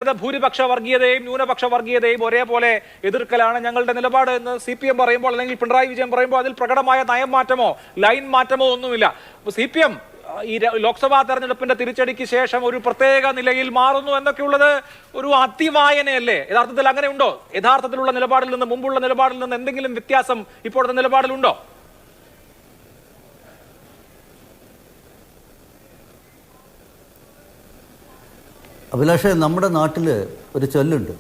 ഭൂരിപക്ഷ വർഗീയതയും ന്യൂനപക്ഷ വർഗീയതയും ഒരേപോലെ എതിർക്കലാണ് ഞങ്ങളുടെ നിലപാട് എന്ന് CPM പറയുമ്പോൾ അല്ലെങ്കിൽ പിണറായി വിജയൻ പറയുമ്പോൾ അതിൽ പ്രകടമായ നയം മാറ്റമോ ലൈൻ മാറ്റമോ ഒന്നുമില്ല. CPM ഈ ലോക്സഭാ തെരഞ്ഞെടുപ്പിന്റെ തിരിച്ചടിക്ക് ശേഷം ഒരു പ്രത്യേക നിലയിൽ മാറുന്നു എന്നൊക്കെയുള്ളത് ഒരു അതിവായനയല്ലേ? യഥാർത്ഥത്തിൽ അങ്ങനെ ഉണ്ടോ? യഥാർത്ഥത്തിലുള്ള നിലപാടിൽ നിന്ന് മുമ്പുള്ള നിലപാടിൽ നിന്ന് എന്തെങ്കിലും വ്യത്യാസം ഇപ്പോഴത്തെ നിലപാടിലുണ്ടോ? അഭിലാഷേ, നമ്മുടെ നാട്ടിൽ ഒരു ചൊല്ലുണ്ട്,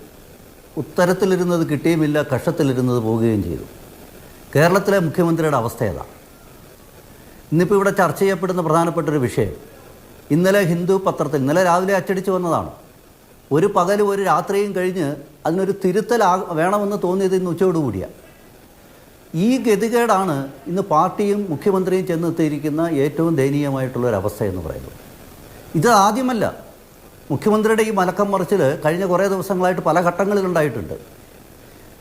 ഉത്തരത്തിലിരുന്നത് കിട്ടിയുമില്ല, കഷത്തിലിരുന്നത് പോവുകയും ചെയ്തു. കേരളത്തിലെ മുഖ്യമന്ത്രിയുടെ അവസ്ഥ ഏതാണ്? ഇന്നിപ്പോൾ ഇവിടെ ചർച്ച ചെയ്യപ്പെടുന്ന പ്രധാനപ്പെട്ടൊരു വിഷയം ഇന്നലെ ഹിന്ദു പത്രത്തിൽ ഇന്നലെ രാവിലെ അച്ചടിച്ചു വന്നതാണ്. ഒരു പകലും ഒരു രാത്രിയും കഴിഞ്ഞ് അതിനൊരു തിരുത്തൽ വേണമെന്ന് തോന്നിയത് ഇന്ന് ഉച്ചയോടുകൂടിയാണ്. ഈ ഗതികേടാണ് ഇന്ന് പാർട്ടിയും മുഖ്യമന്ത്രിയും ചെന്നെത്തിയിരിക്കുന്ന ഏറ്റവും ദയനീയമായിട്ടുള്ളൊരവസ്ഥ എന്ന് പറയുന്നത്. ഇത് ആദ്യമല്ല. മുഖ്യമന്ത്രിയുടെ ഈ മലക്കം മറിച്ചിൽ കഴിഞ്ഞ കുറേ ദിവസങ്ങളായിട്ട് പല ഘട്ടങ്ങളിലുണ്ടായിട്ടുണ്ട്.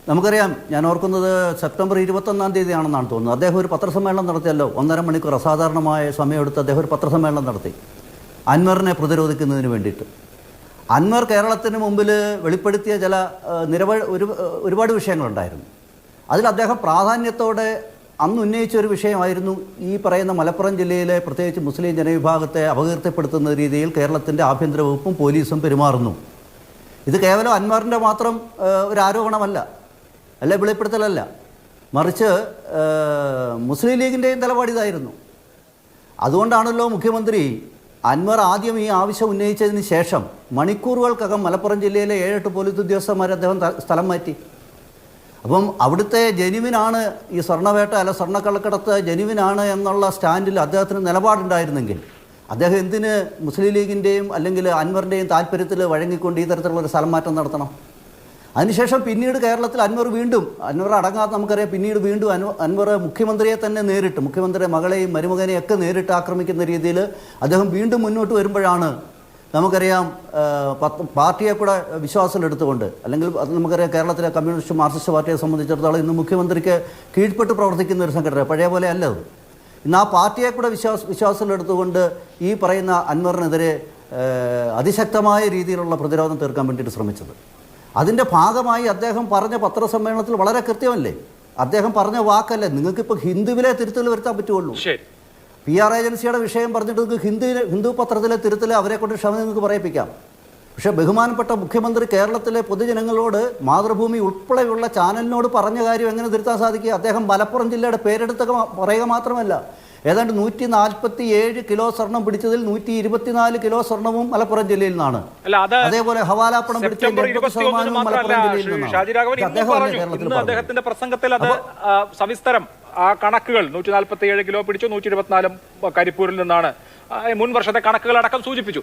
നമുക്കറിയാം, ഞാൻ ഓർക്കുന്നത് സെപ്റ്റംബർ 21-ാം തീയതിയാണെന്നാണ് തോന്നുന്നത്, അദ്ദേഹം ഒരു പത്രസമ്മേളനം നടത്തിയല്ലോ. 1.5 മണിക്കൂർ അസാധാരണമായ സമയമെടുത്ത് അദ്ദേഹം ഒരു പത്രസമ്മേളനം നടത്തി അൻവറിനെ പ്രതിരോധിക്കുന്നതിന് വേണ്ടിയിട്ട്. അൻവർ കേരളത്തിന് മുമ്പിൽ വെളിപ്പെടുത്തിയ ചില ഒരുപാട് വിഷയങ്ങളുണ്ടായിരുന്നു. അതിൽ അദ്ദേഹം പ്രാധാന്യത്തോടെ അന്ന് ഉന്നയിച്ച ഒരു വിഷയമായിരുന്നു ഈ പറയുന്ന മലപ്പുറം ജില്ലയിലെ പ്രത്യേകിച്ച് മുസ്ലിം ജനവിഭാഗത്തെ അപകീർത്തിപ്പെടുത്തുന്ന രീതിയിൽ കേരളത്തിൻ്റെ ആഭ്യന്തര വകുപ്പും പോലീസും പെരുമാറുന്നു. ഇത് കേവലം അൻവറിൻ്റെ മാത്രം ഒരു ആരോപണമല്ല, അല്ലെ വെളിപ്പെടുത്തലല്ല, മറിച്ച് മുസ്ലിം ലീഗിൻ്റെയും നിലപാട് ഇതായിരുന്നു. അതുകൊണ്ടാണല്ലോ മുഖ്യമന്ത്രി അൻവർ ആദ്യം ഈ ആവശ്യം ഉന്നയിച്ചതിന് ശേഷം മണിക്കൂറുകൾക്കകം മലപ്പുറം ജില്ലയിലെ 7-8 പോലീസ് ഉദ്യോഗസ്ഥന്മാരെ അദ്ദേഹം സ്ഥലം മാറ്റി. അപ്പം അവിടുത്തെ ജെനുവിനാണ് ഈ സ്വർണ്ണവേട്ട അല്ല സ്വർണ്ണക്കള്ളക്കടത്ത് ജെനുവിനാണ് എന്നുള്ള സ്റ്റാൻഡിൽ അദ്ദേഹത്തിന് നിലപാടുണ്ടായിരുന്നെങ്കിൽ അദ്ദേഹം എന്തിന് മുസ്ലിം ലീഗിൻ്റെയും അല്ലെങ്കിൽ അൻവറിൻ്റെയും താല്പര്യത്തിൽ വഴങ്ങിക്കൊണ്ട് ഈ തരത്തിലുള്ളൊരു സ്ഥലം മാറ്റം നടത്തണം? അതിനുശേഷം പിന്നീട് കേരളത്തിൽ അൻവർ അടങ്ങാതെ നമുക്കറിയാം, പിന്നീട് വീണ്ടും അൻവർ മുഖ്യമന്ത്രിയെ തന്നെ നേരിട്ട്, മുഖ്യമന്ത്രിയുടെ മകളെയും മരുമകനെയും ഒക്കെ നേരിട്ട് ആക്രമിക്കുന്ന രീതിയിൽ അദ്ദേഹം വീണ്ടും മുന്നോട്ട് വരുമ്പോഴാണ് നമുക്കറിയാം പാർട്ടിയെ കൂടെ വിശ്വാസത്തിലെടുത്തുകൊണ്ട്, അല്ലെങ്കിൽ അത് നമുക്കറിയാം കേരളത്തിലെ കമ്മ്യൂണിസ്റ്റ് മാർക്സിസ്റ്റ് പാർട്ടിയെ സംബന്ധിച്ചിടത്തോളം ഇന്ന് മുഖ്യമന്ത്രിക്ക് കീഴ്പ്പെട്ട് പ്രവർത്തിക്കുന്ന ഒരു സംഘടന, പഴയ പോലെ അല്ല അത്. ഇന്ന് ആ പാർട്ടിയെ കൂടെ വിശ്വാസത്തിലെടുത്തുകൊണ്ട് ഈ പറയുന്ന അൻവറിനെതിരെ അതിശക്തമായ രീതിയിലുള്ള പ്രതിരോധം തീർക്കാൻ വേണ്ടിയിട്ട് ശ്രമിച്ചത്. അതിൻ്റെ ഭാഗമായി അദ്ദേഹം പറഞ്ഞ പത്രസമ്മേളനത്തിൽ വളരെ കൃത്യമല്ലേ, അദ്ദേഹം പറഞ്ഞ വാക്കല്ലേ, നിങ്ങൾക്കിപ്പോൾ ഹിന്ദുവിലെ തിരുത്തൽ വരുത്താൻ പറ്റുള്ളൂ. PR ഏജൻസിയുടെ വിഷയം പറഞ്ഞിട്ട് നിങ്ങൾക്ക് ഹിന്ദു പത്രത്തിലെ തിരുത്തൽ അവരെ കൊണ്ട് ക്ഷമ നിങ്ങൾക്ക് പറയിപ്പിക്കാം. പക്ഷേ ബഹുമാനപ്പെട്ട മുഖ്യമന്ത്രി കേരളത്തിലെ പൊതുജനങ്ങളോട്, മാതൃഭൂമി ഉൾപ്പെടെയുള്ള ചാനലിനോട് പറഞ്ഞ കാര്യം എങ്ങനെ തിരുത്താൻ സാധിക്കുക? അദ്ദേഹം മലപ്പുറം ജില്ലയുടെ പേരെടുത്ത് പറയുക മാത്രമല്ല, ഏതാണ്ട് 147 കിലോ സ്വർണം പിടിച്ചതിൽ 124 കിലോ സ്വർണവും മലപ്പുറം ജില്ലയിൽ നിന്നാണ്. അതേപോലെ ഹവാലാപ്പണം പിടിച്ചതിന്റെ 80% മലപ്പുറം ജില്ലയിൽ നിന്നാണ്. അദ്ദേഹത്തിന്റെ പ്രസംഗത്തിൽ അത് സവിസ്തരം ആ കണക്കുകൾ 147 കിലോ പിടിച്ചു, 124 കരിപ്പൂരിൽ നിന്നാണ് മുൻ വർഷത്തെ കണക്കുകൾ അടക്കം സൂചിപ്പിച്ചു.